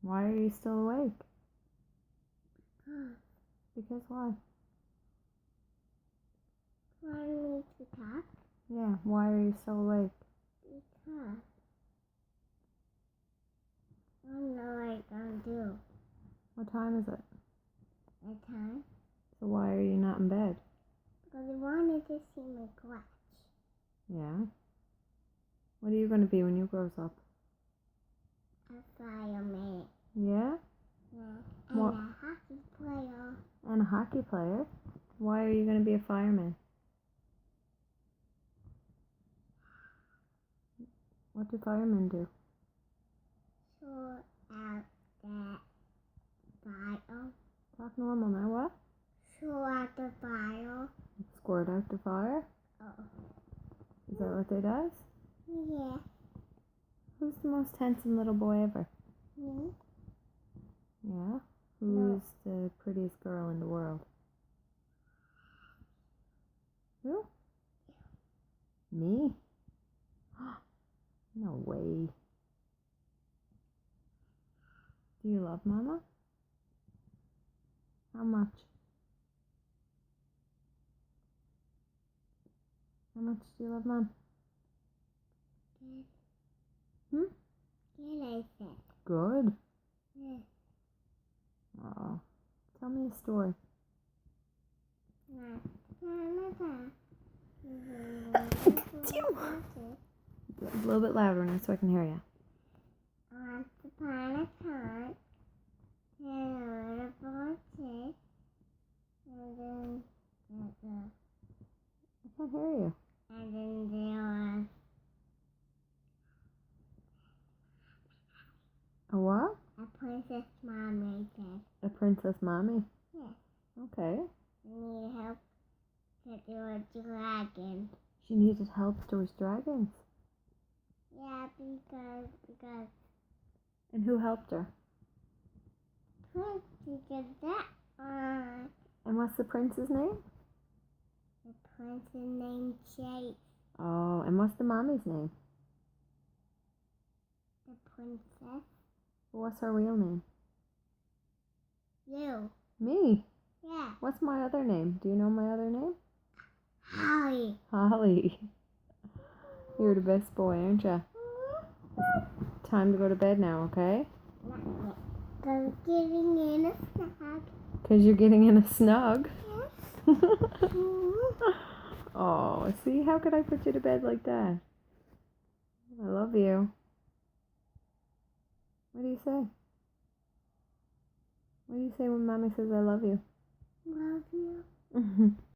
Why are you still awake? Huh. Because why? Want me to talk? Yeah, why are you still awake? Because I don't know what I'm gonna do. What time is it? That time. So why are you not in bed? Because I wanted to see my clutch. Yeah? What are you going to be when you grow up? A fireman. Yeah? Yeah. And What? a hockey player. And a hockey player? Why are you going to be a fireman? What do firemen do? Sort out that fire. Talk normal now, what? Sort out the fire. Squirt out the fire? Oh. Is that what they does? Yeah. Who's the most handsome little boy ever? Me? Yeah? No. Who's the prettiest girl in the world? Who? Me? No way. Do you love Mama? How much? How much do you love Mom? Good. Hmm? Good, I said. Good. Yeah. Oh. Tell me a story. A little bit louder now so I can hear you. Once upon a time, there was a vortex, and then I can't hear you. there was A what? a princess mommy said, A princess mommy? yeah, Okay. I need help to do a dragon. She needed help towards dragons. Yeah, because And who helped her? because that And what's the prince's name? the prince named Chase, Oh, and what's the mommy's name? the princess. What's her real name? You. Me. Yeah. What's my other name? Do you know my other name? Holly. Holly. You're the best boy, aren't you? Time to go to bed now, okay? Not yet. I'm getting in a snack. Because you're getting in a snug. Yes. Oh, see, how could I put you to bed like that? I love you. What do you say? What do you say when Mommy says I love you? Love you.